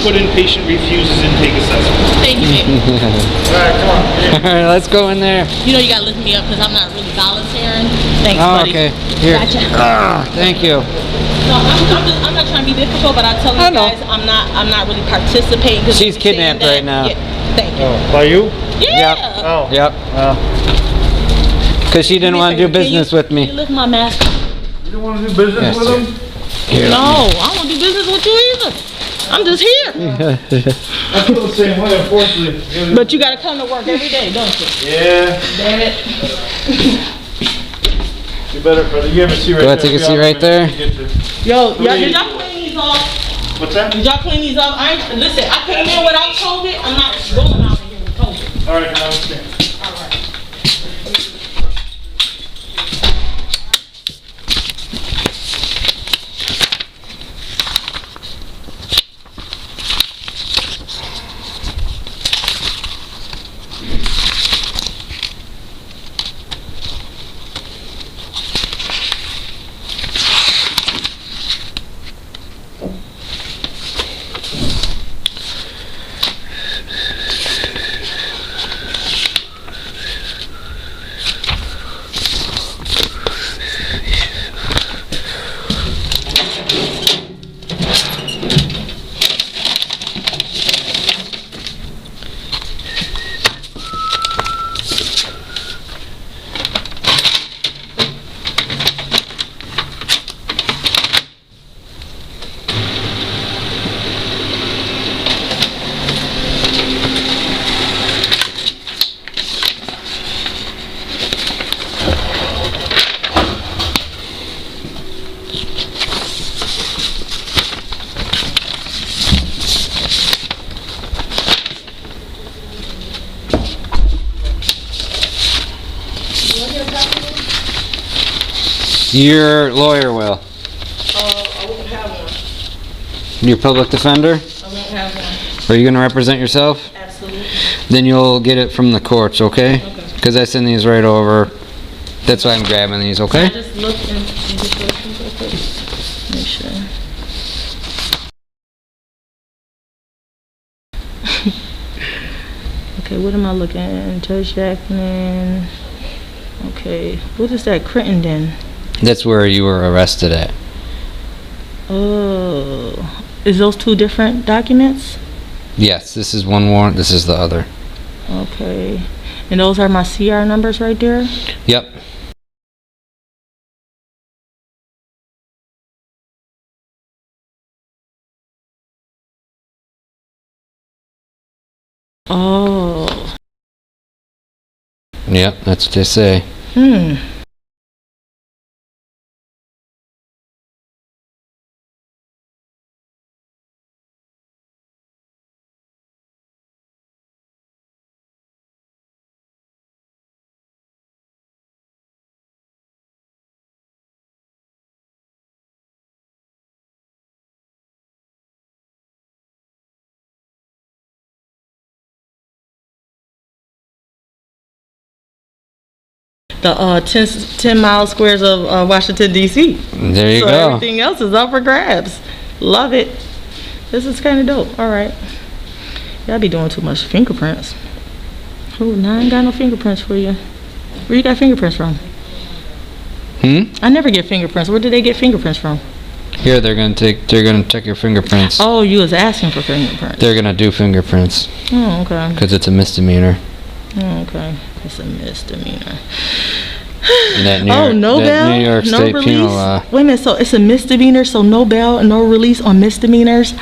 put in patient refuses intake assessment.
Thank you, baby.
Alright, come on.
Alright, let's go in there.
You know you gotta lift me up because I'm not really volunteering. Thanks,
Oh,
buddy.
okay. Here.
Gotcha.
Thank you.
No, I'm not trying to be difficult, but I tell you guys, I'm not really participating.
She's kidnapped right now.
Yeah, thank you.
Oh, by you?
Yeah.
Oh.
Yep. Because she didn't want to do business with
Can you
me.
lift my mask?
You don't want to do business
Yes,
with
sir.
him?
Here.
No, I don't do business with you either. I'm just here.
I feel the same way, unfortunately.
But you gotta come to work every day, don't you?
Yeah.
Damn it.
You better, brother. You have a seat right
Do I
there.
take a seat right there?
Yo, did y'all clean these off?
What's that?
Did y'all clean these off? Listen, I came in without COVID. I'm not going out of here with COVID.
All right, I understand.
Your lawyer will.
I won't have one.
Your public defender?
I won't have one.
Are you going to represent yourself?
Absolutely.
Then you'll get it from the courts, okay?
Okay.
Because I send these right over. That's why I'm grabbing these,
I
okay?
just look and just look real quick. Make sure. Okay, what am I looking? Judge Jackman. Okay, what is that? Crittenden.
That's where you were arrested at.
Oh, is those two different documents?
Yes, this is one warrant, this is the other.
Okay, and those are my CR numbers right there?
Yep.
Oh.
Yep, that's what they say.
The 10 mile squares of Washington, D.C.
There you
So
go.
everything else is up for grabs. Love it. This is kind of dope. All right. Y'all be doing too much fingerprints. Oh, nah, I ain't got no fingerprints for you. Where you got fingerprints from? I never get fingerprints. Where did they get fingerprints from?
Here, they're gonna check your fingerprints.
Oh, you was asking for fingerprints.
They're gonna do fingerprints.
Oh, okay.
Because it's a misdemeanor.
Oh, okay. It's a misdemeanor.
And that New
Oh,
York,
no
that
bail,
New York
no
State
release.
penal law.
Wait a minute, so it's a misdemeanor, so no bail, no release on misdemeanors?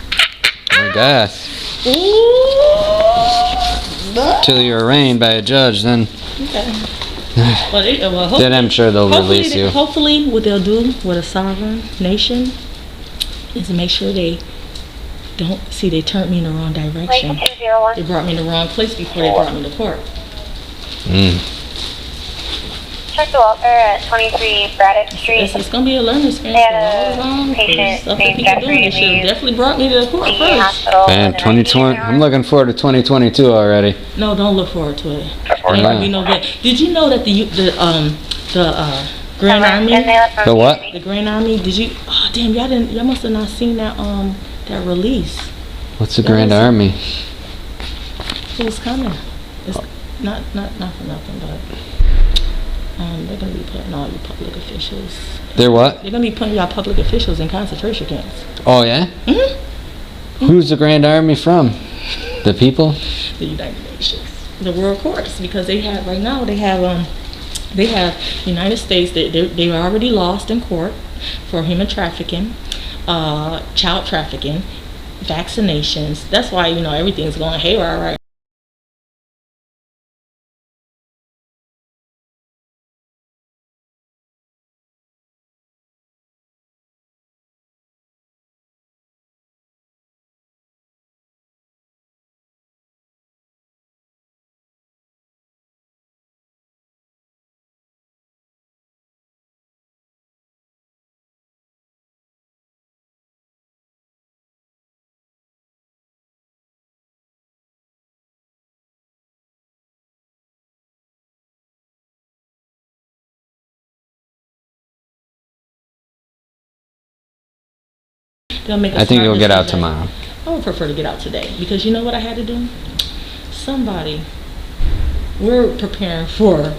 I guess.
Ooh.
Till you're arraigned by a judge, then
Well,
then I'm sure they'll release you.
Hopefully, what they'll do with a sovereign nation is to make sure they don't see they turned me in the wrong direction. They brought me in the wrong place before they brought me to court.
Check the welfare at 23 Braddock Street.
It's gonna be a learning experience for all around.
Patient
Stuff that
named
people do.
Jeffrey
They should have definitely brought me to the court
The
first.
hospital.
Man, 2020. I'm looking forward to 2022 already.
No, don't look forward to it. Ain't gonna be no good. Did you know that the Grand Army?
The what?
The Grand Army. Did you? Oh damn! Y'all must have not seen that that release.
What's the Grand Army?
Who's coming? It's not for nothing, but they're gonna be putting all you public officials.
They're what?
They're gonna be putting y'all public officials in concentration camps.
Oh yeah? Who's the Grand Army from? The people?
The United Nations, the world courts, because they have right now they have United States. They were already lost in court for human trafficking, child trafficking, vaccinations. That's why everything's going haywire right.
I think it'll get out tomorrow.
I would prefer to get out today because you know what I had to do? We're preparing for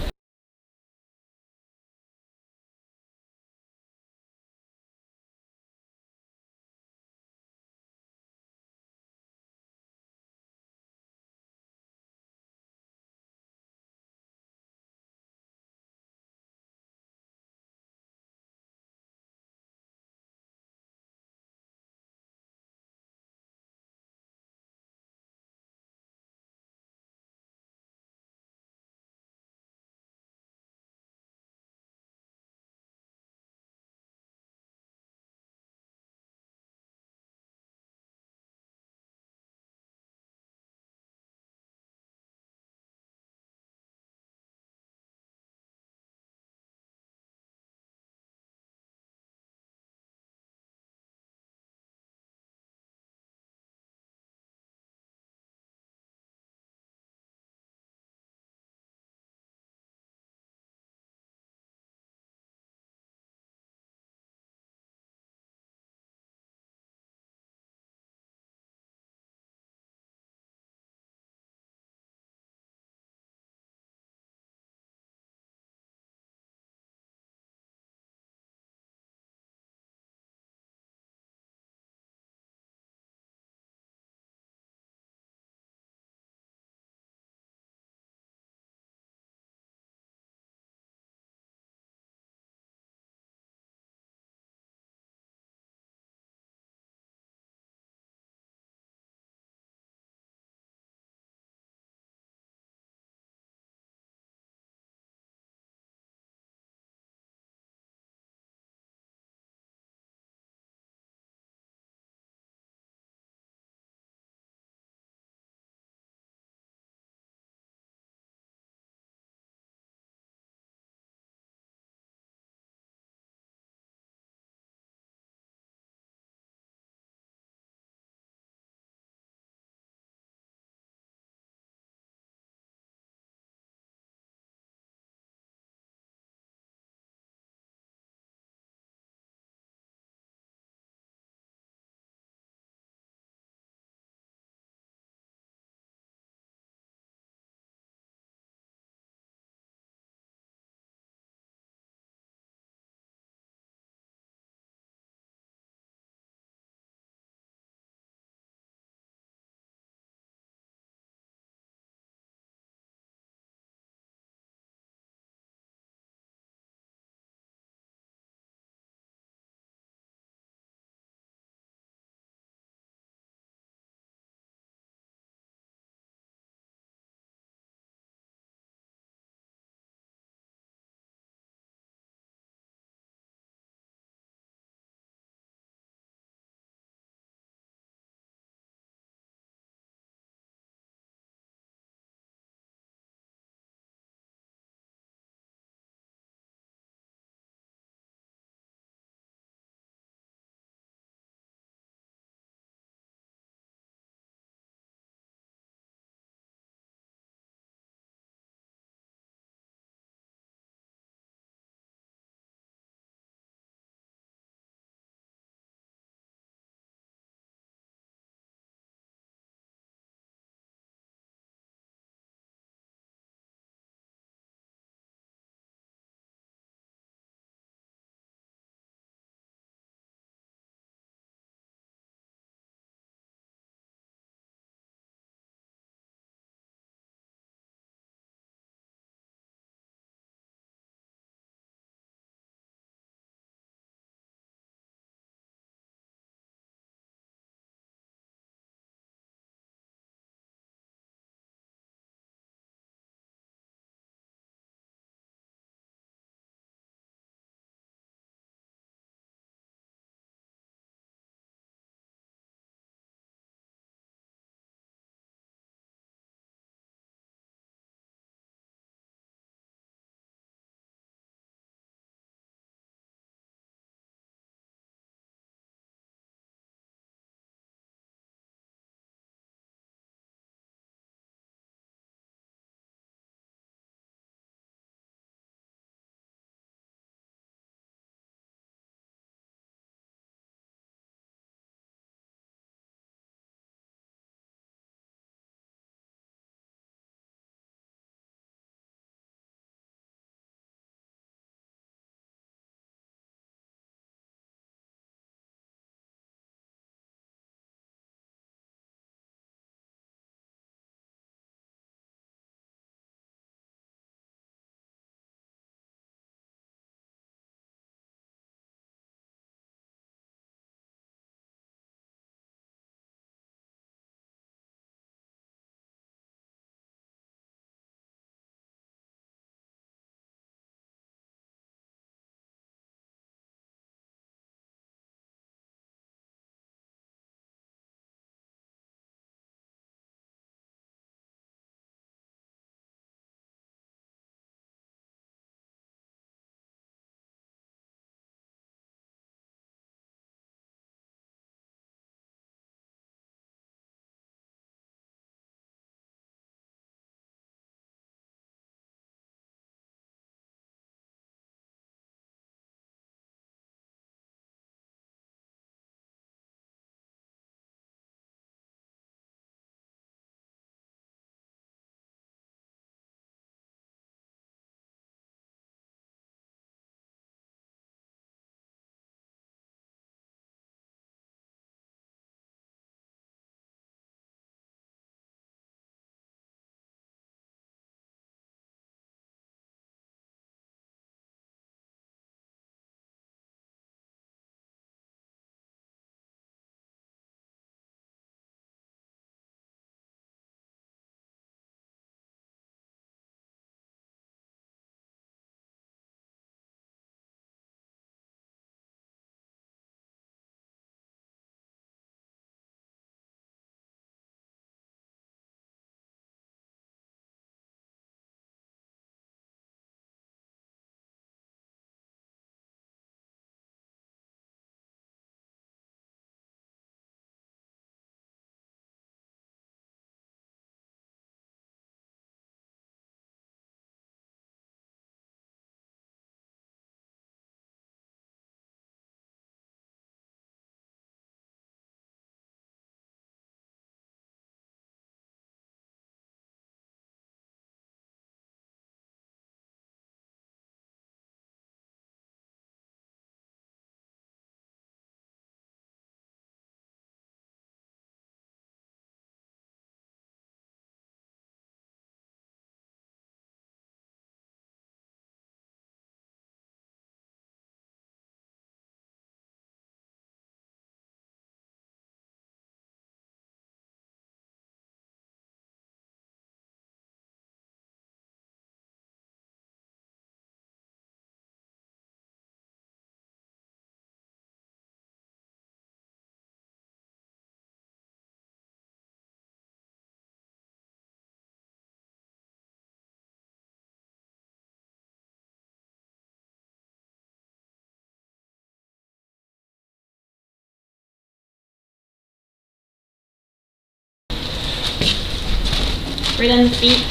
Right on the feet.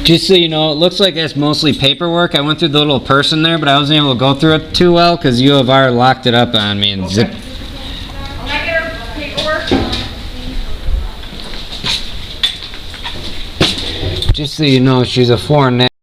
Just so you know, it looks like it's mostly paperwork. I went through the little person there, but I wasn't able to go through it too well because U of R locked it up on me and zipped. Just so you know, she's a foreign national.